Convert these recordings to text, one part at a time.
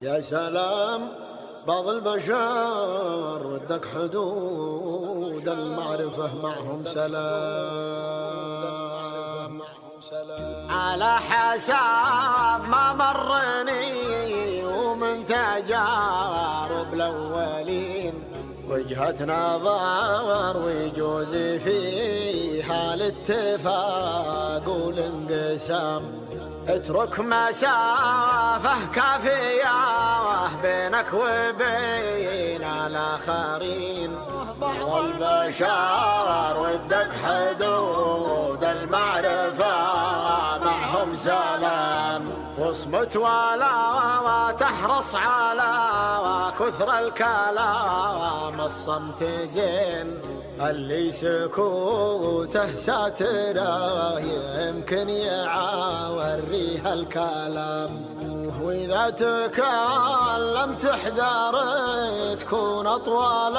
يا سلام بعض البشر ودك حدود المعرفة معهم سلام على حساب ما مرني ومن تجارب الأولين وجهة نظر ويجوز فيها الاتفاق والانقسام. اترك مسافة كافية بينك وبين الآخرين. بعض البشر ودك حدود المعرفة معهم سلام. واصمت ولا تحرص على كثر الكلام. الصمت زين اللي سكوته ساتره يمكن يعاوريها الكلام. وإذا تكلمت احذر تكون أطول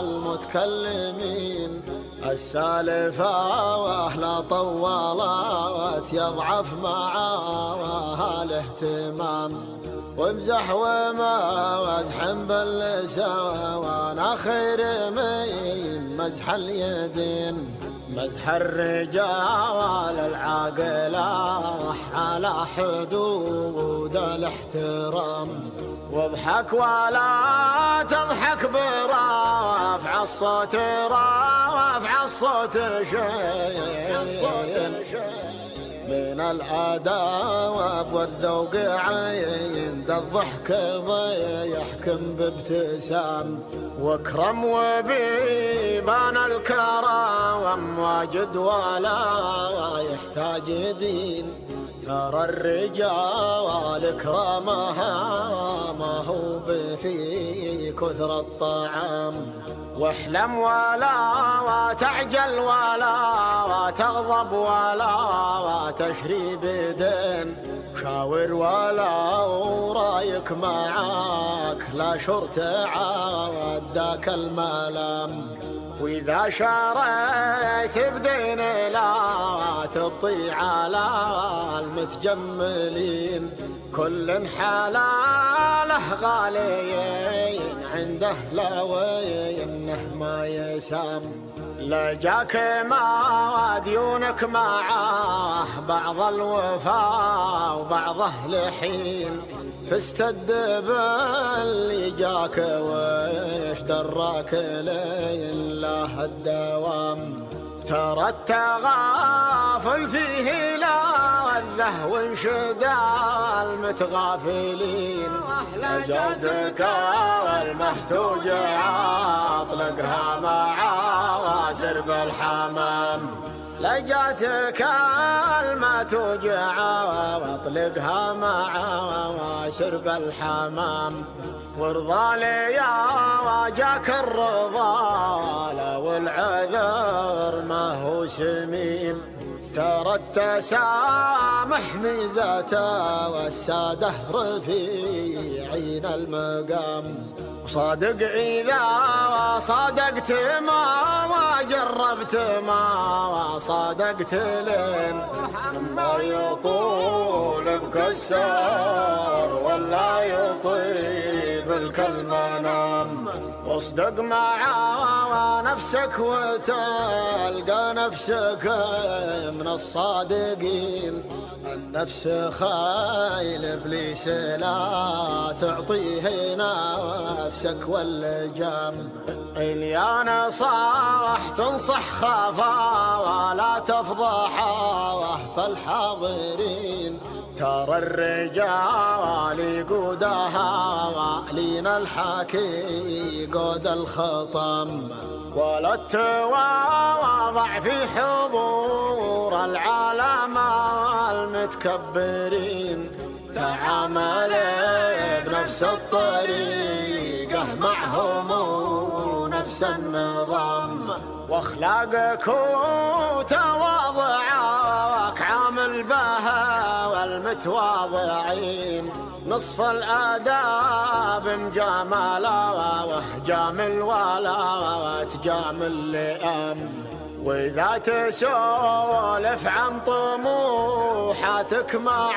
المتكلمين. السالفة وأهلا طولت يضعف معها الاهتمام. وامزح ومزح باللسان خير من مزح اليدين. مزح الرجال العاقلة على حدود الاحترام. واضحك ولا تضحك برفع الصوت. رفع الصوت شيء من الآداب والذوق عند الضحك يحكم بابتسام. واكرم وبيبان الكرم واجد ولا يحتاج دين. ترى الرجال اكرامها ما هو في كثر الطعام. واحلم ولا تعجل ولا تغضب ولا تشري بدين. شاور ولا رايك معاك لا شرط عداك الملام. وإذا شريت بدين لا تبطي على المتجملين. كل حلاله غاليين عنده لوينه ما يسام. لا جاك ما ديونك معاه بعض الوفا وبعضه لحين. فاستد باللي جاك ويش دراك لله الدوام. ترى التغافل فيه لذة وانشدى المتغافلين. جودك والمهتوج اطلقها مع سرب الحمام. لجاتك المتوجع واطلقها مع شرب الحمام. وارضى لي وجاك الرضا لو العذر ما هو سمين. ترى التسامح ميزته والساده رفيعين المقام. وصادق إذا صادقت ما جربت ما صادقت لين. ما يطول بك السر ولا يطيب الكلمة نام. واصدق مع نفسك وتلقى نفسك من الصادقين. النفس خايل ابليس لا تعطيه نفسك واللجام. إليانا صاح تنصح خافا ولا تفضحه فالحاضرين. ترى الرجال يقودها لين الحكي قود الخطم. ولا التواضع في حضور العالم المتكبرين. تعامل بنفس الطريقة معهم ونفس النظام. واخلاقك وتواضعك عامل بها والمتواضعين. نصف الآداب مجاملة وجامل ولا تجامل لئام. وإذا تسولف عن طموحاتك مع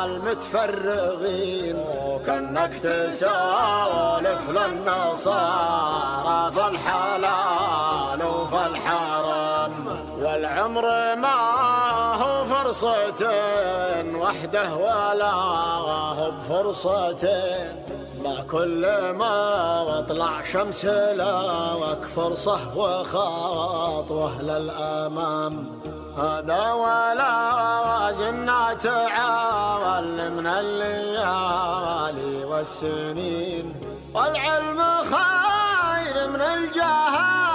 المتفرغين وكأنك تسولف للنصارى في الحلال وفي الحرام. والعمر ما هو فرصة وحده ولا هو بفرصتين، ما كل ما طلع شمس لك فرصة وخطوة للأمام. هذا ولا زلنا تعاون من الليالي والسنين، والعلم خير من الجهال